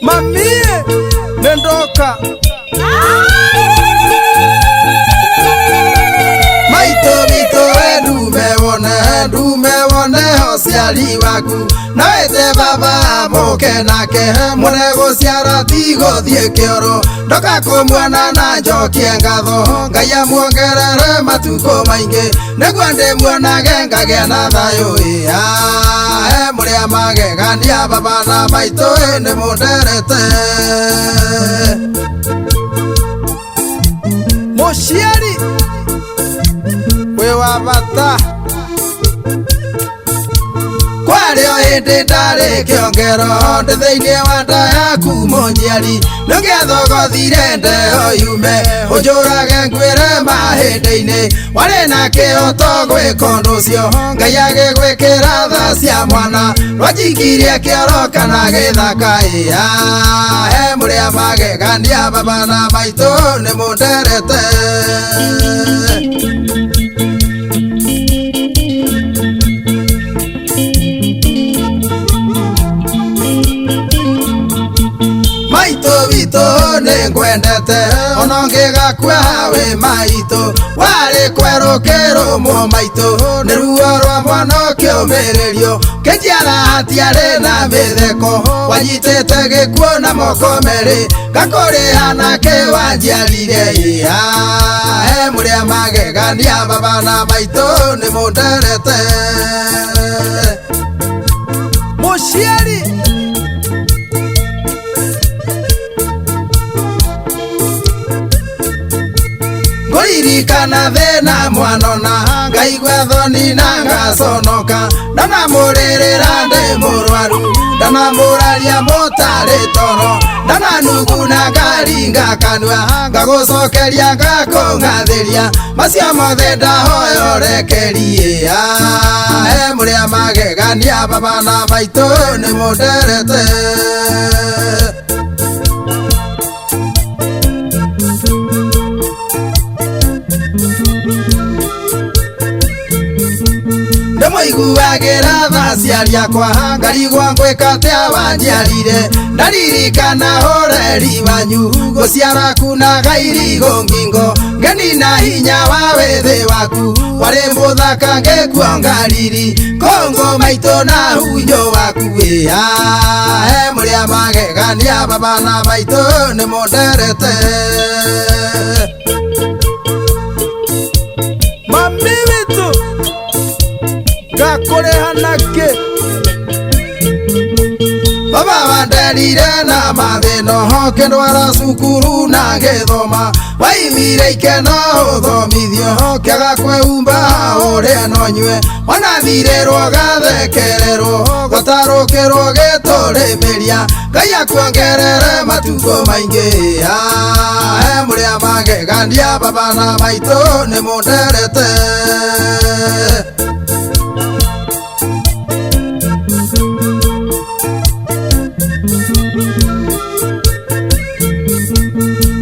Mamie nendoka maito vito ndume wone ociari waku nawete baba moke nake mune guciara tigo thie kioro ndoka kumwana na njokie ngatho Ngai amuongerere matuko maingi niguo ndimuonage ngagĩa na thayũ muria magegania baba na maitũ nĩ mũnderete mũciari wĩ wa bata Kwario hindi ndari kiongero ndi thiini wa nda yaku munjiari nũgĩathogothire ndeo yume ũnjũrage ngwĩre mahĩndĩ-inĩ warĩ na kĩhoto gwĩka ũndũ ũcio Ngai agĩgwĩkĩra tha cia mwana rwanjikirie kĩoro kana gĩthaka mũrĩa magegania baba na maitũ nĩ mũnderete nĩngwendete ona ũngĩgakua wĩ maitũ warĩ kwerũkĩrũmwo maitũ nĩ ruo rwa mwana ũkĩũmĩrĩrio kĩnjiara hatiarĩ na mĩtheko wanyitĩte gĩkuũ na moko merĩ ngakũrĩha na kĩwanjiarire mũrĩa magegania baba na maitũ nĩ mũnderete mũciari Ngũririkana thĩna mwanona ngaigua thoni na ngaconoka ndanamũrĩrĩra ndĩ mũrwaru ndanamũraria mũtarĩ toro ndananuguna ngaringa kanua ngagũcokeria ngakũng'athĩria macio mothe ndahoya ũrekerie mũrĩa magegania baba na maitũ nĩ mũnderete Ndĩmũiguagĩra tha cia riakwa ngarigwo ngwĩka atĩa wanjiarire ndaririkana ũreri wanyu gũciara kunaga irigo ngingo ngenina hinya wa wĩthĩ waku warĩ mũthaka ngĩkuo ngariri Kongo maitũ na hunyo waku mũrĩa magegania baba na maitũ nĩ mũnderete Mami witũ ngakũrĩha nakĩ baba wanderire na mathĩno kĩndwara cukuru na gĩthoma waimire ikeno ũthomithio kĩaga kwĩhumba ũrĩa no nyue wanathirĩrwo gathekererwo gũtarũkĩrwo gĩtũrĩmĩria Ngai akuongerere matuko maingĩ mũrĩa magegania baba na maitũ nĩ mũnderete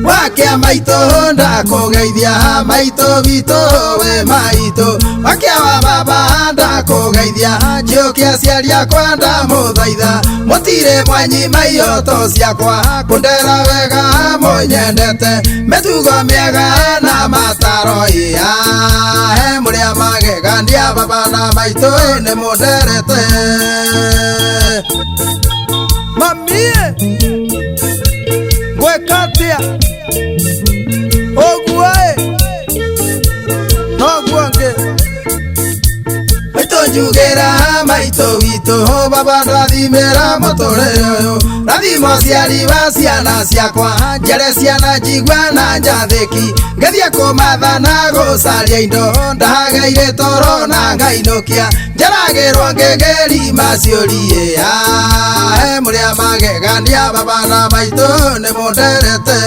Wakia maitũ ndakũgeithia maitũ vitũ we maitũ wakia wa baba ndakũgeithia njũkia aciari akwa ndamũthaitha mũtirĩ mwanyima ihoto ciakwa kũndera wega mũnyendete mĩtugo mĩega na mataro mũrĩa magegania baba na maitũ nĩ mũnderete Mamie gwĩka atĩa Oguae Noguange Maito njugĩra maito witũ baba ndathimĩra mũtũrĩre ũyũ rathimo ciari wa ciana ciakwa njere ciana njigua na njathĩki ngĩthiĩ kũmatha na gũcaria indo ndageire toro na ngainũkia njaragĩrwo ngĩgeri maciũrie mũrĩa magegania baba na maitũ nĩ mũnderete